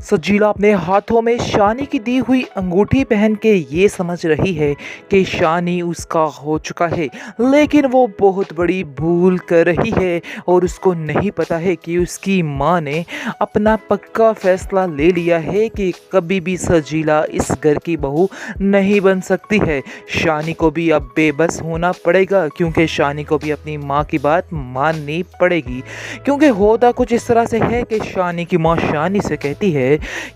सजीला अपने हाथों में शानी की दी हुई अंगूठी पहन के ये समझ रही है कि शानी उसका हो चुका है, लेकिन वो बहुत बड़ी भूल कर रही है और उसको नहीं पता है कि उसकी माँ ने अपना पक्का फैसला ले लिया है कि कभी भी सजीला इस घर की बहू नहीं बन सकती है। शानी को भी अब बेबस होना पड़ेगा, क्योंकि शानी को भी अपनी माँ की बात माननी पड़ेगी। क्योंकि होता कुछ इस तरह से है कि शानी की माँ शानी से कहती है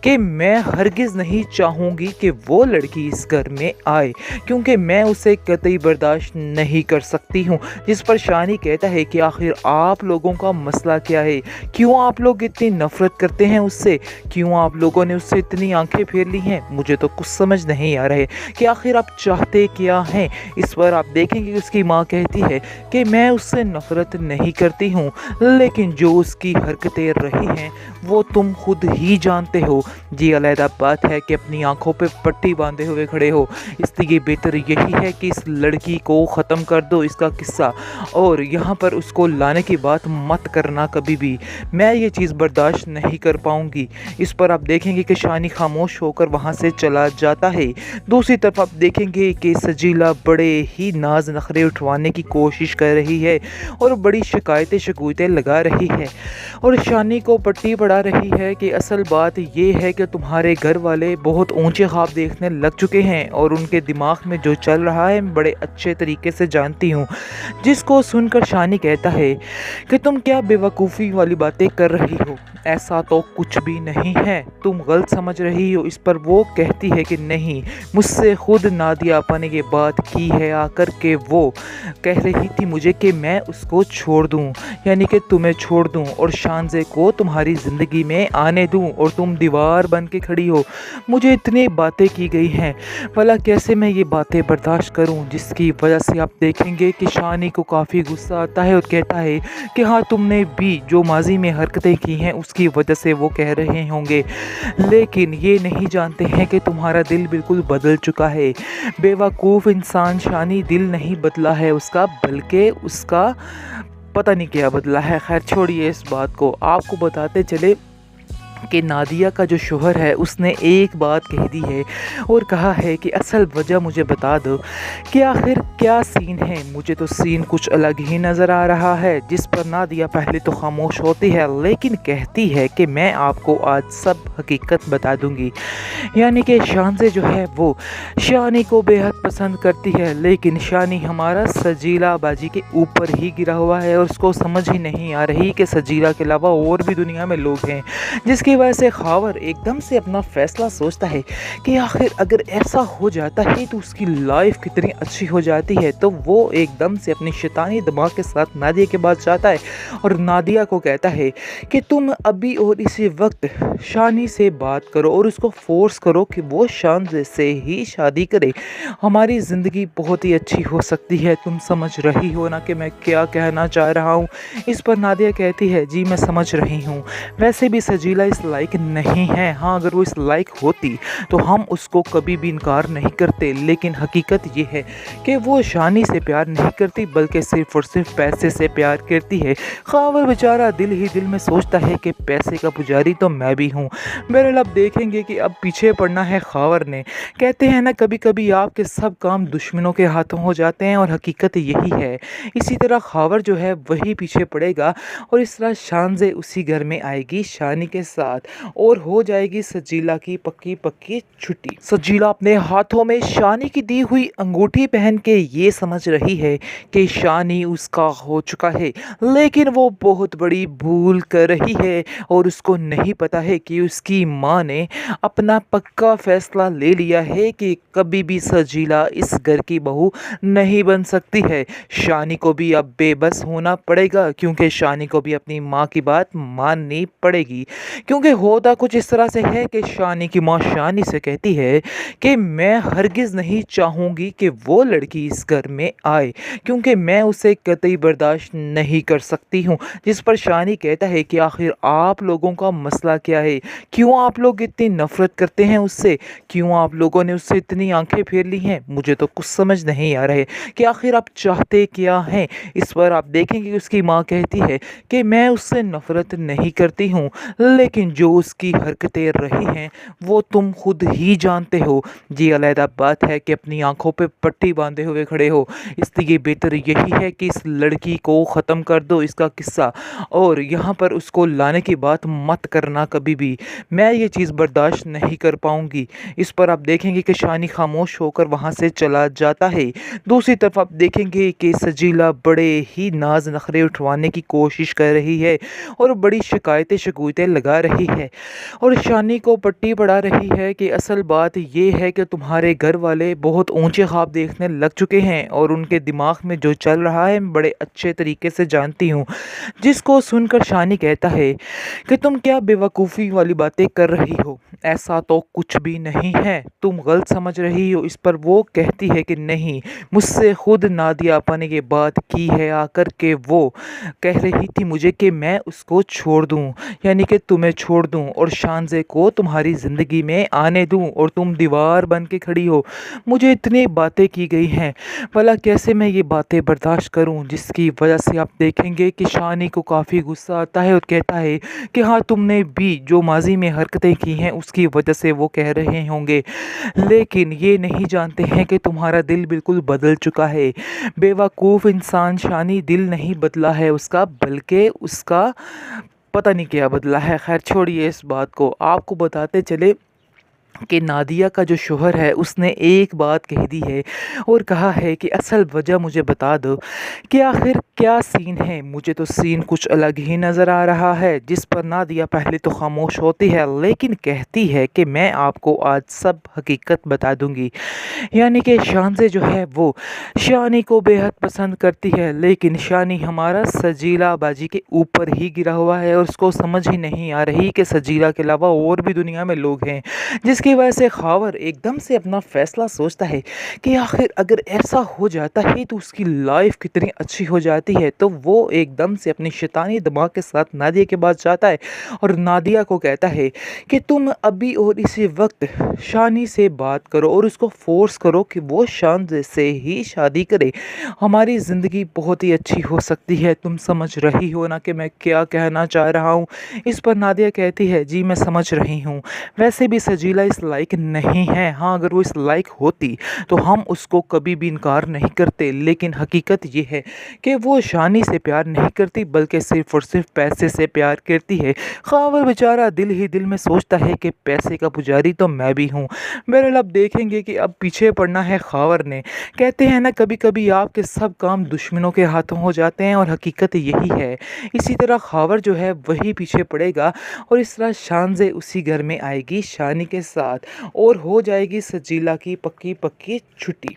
कि मैं हरगिज़ नहीं चाहूँगी कि वो लड़की इस घर में आए, क्योंकि मैं उसे कतई बर्दाश्त नहीं कर सकती हूँ। जिस पर शानी कहता है कि आखिर आप लोगों का मसला क्या है, क्यों आप लोग इतनी नफ़रत करते हैं उससे, क्यों आप लोगों ने उससे इतनी आंखें फेर ली हैं। मुझे तो कुछ समझ नहीं आ रहे कि आखिर आप चाहते क्या हैं। इस पर आप देखेंगे कि उसकी माँ कहती है कि मैं उससे नफ़रत नहीं करती हूँ, लेकिन जो उसकी हरकतें रही हैं वो तुम खुद ही जानते हो। जी अलहदा बात है कि अपनी आंखों पे पट्टी बांधे हुए खड़े हो, इसलिए बेहतर यही है कि इस लड़की को ख़त्म कर दो, इसका किस्सा, और यहाँ पर उसको लाने की बात मत करना कभी भी। मैं ये चीज़ बर्दाश्त नहीं कर पाऊँगी। इस पर आप देखेंगे कि शानी खामोश होकर वहाँ से चला जाता है। दूसरी तरफ आप देखेंगे कि सजीला बड़े ही नाज नखरे उठवाने की कोशिश कर रही है और बड़ी शिकायतें लगा रही है और शानी को पट्टी पड़ा रही है कि असल बात ये है कि तुम्हारे घर वाले बहुत ऊंचे ख्वाब देखने लग चुके हैं और उनके दिमाग में जो चल रहा है मैं बड़े अच्छे तरीके से जानती हूँ। जिसको सुनकर शानी कहता है कि तुम क्या बेवकूफ़ी वाली बातें कर रही हो, ऐसा तो कुछ भी नहीं है, तुम गलत समझ रही हो। इस पर वो कहती है कि नहीं, मुझसे खुद नादिया आपा ने ये बात की है आकर के, वो कह रही थी मुझे कि मैं उसको छोड़ दूं, यानी कि तुम्हें छोड़ दूं और शानज़े को तुम्हारी ज़िंदगी में आने दूं और तुम दीवार बन के खड़ी हो। मुझे इतनी बातें की गई हैं, भला कैसे मैं ये बातें बर्दाश्त करूं। जिसकी वजह से आप देखेंगे कि शानी को काफ़ी गुस्सा आता है और कहता है कि हाँ, तुमने भी जो माजी में हरकतें की हैं उसकी वजह से वो कह रहे होंगे, लेकिन ये नहीं जानते हैं कि तुम्हारा दिल बिल्कुल बदल चुका है। बेवकूफ़ इंसान शानी, दिल नहीं बदला है उसका, बल्कि उसका पता नहीं क्या बदला है। खैर छोड़िए इस बात को, आपको बताते चले कि नादिया का जो शोहर है उसने एक बात कह दी है और कहा है कि असल वजह मुझे बता दो कि आखिर क्या सीन है। मुझे तो सीन कुछ अलग ही नज़र आ रहा है। जिस पर नादिया पहले तो खामोश होती है, लेकिन कहती है कि मैं आपको आज सब हकीकत बता दूंगी। यानी कि शानज़े जो है वो शानी को बेहद पसंद करती है, लेकिन शानी हमारा सजीला बाजी के ऊपर ही गिरा हुआ है और उसको समझ ही नहीं आ रही कि सजीला के अलावा और भी दुनिया में लोग हैं। जिसकी वजह से खावर एकदम से अपना फैसला सोचता है कि आखिर अगर ऐसा हो जाता है तो उसकी लाइफ कितनी अच्छी हो जाती है। तो वो एकदम से अपनी शैतानी दिमाग के साथ नादिया के पास जाता है और नादिया को कहता है कि तुम अभी और इसी वक्त शानी से बात करो और उसको फोर्स करो कि वो शानज़े से ही शादी करे। हमारी ज़िंदगी बहुत ही अच्छी हो सकती है। तुम समझ रही हो ना कि मैं क्या कहना चाह रहा हूँ। इस पर नादिया कहती है जी मैं समझ रही हूँ, वैसे भी सजीला इस लायक नहीं है। हाँ, अगर वो इस लायक होती तो हम उसको कभी भी इनकार नहीं करते, लेकिन हकीकत ये है कि वो शानी से प्यार नहीं करती बल्कि सिर्फ और सिर्फ पैसे से प्यार करती है। खावर बेचारा दिल ही दिल में सोचता है कि पैसे का पुजारी तो मैं भी हूँ। बहरहाल अब देखेंगे कि अब पीछे पड़ना है खावर ने। कहते हैं ना कभी कभी आपके सब काम दुश्मनों के हाथों हो जाते हैं और हकीकत यही है। इसी तरह खावर जो है वही पीछे पड़ेगा और इस तरह शानज़े उसी घर में आएगी शानी के साथ और हो जाएगी सजीला की पक्की पक्की छुट्टी। सजीला अपने हाथों में शानी की दी हुई अंगूठी पहन के ये समझ रही है कि शानी उसका हो चुका है, लेकिन वो बहुत बड़ी भूल कर रही है और उसको नहीं पता है कि उसकी माँ ने अपना पक्का फैसला ले लिया है कि कभी भी सजीला इस घर की बहू नहीं बन सकती है। शानी को भी अब बेबस होना पड़ेगा, क्योंकि शानी को भी अपनी माँ की बात माननी पड़ेगी। क्योंकि होता कुछ इस तरह से है कि शानी की माँ शानी से कहती है कि मैं हरगिज़ नहीं चाहूँगी कि वो लड़की इस घर में आए, क्योंकि मैं उसे कतई बर्दाश्त नहीं कर सकती हूँ। जिस पर शानी कहता है कि आखिर आप लोगों का मसला क्या है, क्यों आप लोग इतनी नफ़रत करते हैं उससे, क्यों आप लोगों ने उससे इतनी आंखें फेर ली हैं। मुझे तो कुछ समझ नहीं आ रहे कि आखिर आप चाहते क्या हैं। इस पर आप देखेंगे कि उसकी माँ कहती है कि मैं उससे नफ़रत नहीं करती हूँ, लेकिन लेकिन जो उसकी हरकतें रही हैं वो तुम खुद ही जानते हो। ये अलग बात है कि अपनी आंखों पे पट्टी बांधे हुए खड़े हो, इसलिए बेहतर यही है कि इस लड़की को ख़त्म कर दो, इसका किस्सा, और यहाँ पर उसको लाने की बात मत करना कभी भी। मैं ये चीज़ बर्दाश्त नहीं कर पाऊँगी। इस पर आप देखेंगे कि शानी खामोश होकर वहाँ से चला जाता है। दूसरी तरफ आप देखेंगे कि सजीला बड़े ही नाज नखरे उठवाने की कोशिश कर रही है और बड़ी शिकायतें लगा रही है और शानी को पट्टी पड़ा रही है कि असल बात ये है कि तुम्हारे घर वाले बहुत ऊंचे ख्वाब देखने लग चुके हैं और उनके दिमाग में जो चल रहा है मैं बड़े अच्छे तरीके से जानती हूँ। जिसको सुनकर शानी कहता है कि तुम क्या बेवकूफ़ी वाली बातें कर रही हो, ऐसा तो कुछ भी नहीं है, तुम गलत समझ रही हो। इस पर वो कहती है कि नहीं, मुझसे खुद नादिया आपा ने ये बात की है आकर के, वो कह रही थी मुझे कि मैं उसको छोड़ दूं, यानी कि तुम्हें छोड़ दूं और शानज़े को तुम्हारी ज़िंदगी में आने दूं, और तुम दीवार बन के खड़ी हो। मुझे इतनी बातें की गई हैं, भला कैसे मैं ये बातें बर्दाश्त करूं, जिसकी वजह से आप देखेंगे कि शानी को काफ़ी गुस्सा आता है और कहता है कि हाँ, तुमने भी जो माजी में हरकतें की हैं उसकी वजह से वो कह रहे होंगे, लेकिन ये नहीं जानते हैं कि तुम्हारा दिल बिल्कुल बदल चुका है। बेवकूफ़ इंसान शानी, दिल नहीं बदला है उसका, बल्कि उसका पता नहीं क्या बदला है। खैर छोड़िए इस बात को, आपको बताते चले कि नादिया का जो शोहर है उसने एक बात कह दी है और कहा है कि असल वजह मुझे बता दो कि आखिर क्या सीन है। मुझे तो सीन कुछ अलग ही नज़र आ रहा है। जिस पर नादिया पहले तो खामोश होती है, लेकिन कहती है कि मैं आपको आज सब हकीकत बता दूंगी। यानी कि शानज़े जो है वो शानी को बेहद पसंद करती है, लेकिन शानी हमारा सजीला बाजी के ऊपर ही गिरा हुआ है और उसको समझ ही नहीं आ रही कि सजीला के अलावा और भी दुनिया में लोग हैं। जिसकी वजह से खावर एकदम से अपना फैसला सोचता है कि आखिर अगर ऐसा हो जाता है तो उसकी लाइफ कितनी अच्छी हो जाती है। तो वो एकदम से अपनी शैतानी दिमाग के साथ नादिया के पास जाता है और नादिया को कहता है कि तुम अभी और इसी वक्त शानी से बात करो और उसको फोर्स करो कि वो शानज़े से ही शादी करे। हमारी ज़िंदगी बहुत ही अच्छी हो सकती है। तुम समझ रही हो ना कि मैं क्या कहना चाह रहा हूँ। इस पर नादिया कहती है जी मैं समझ रही हूँ, वैसे भी सजीला इस लायक नहीं है। हाँ, अगर वो इस लायक होती तो हम उसको कभी भी इनकार नहीं करते, लेकिन हकीकत ये है कि वो शानी से प्यार नहीं करती बल्कि सिर्फ़ और सिर्फ पैसे से प्यार करती है। खावर बेचारा दिल ही दिल में सोचता है कि पैसे का पुजारी तो मैं भी हूँ। बहरहाल अब देखेंगे कि अब पीछे पड़ना है खावर ने। कहते हैं ना कभी कभी आपके सब काम दुश्मनों के हाथों हो जाते हैं, और हकीकत यही है। इसी तरह खावर जो है वही पीछे पड़ेगा और इस तरह शानज़े उसी घर में आएगी शानी के साथ और हो जाएगी सजीला की पक्की पक्की छुट्टी।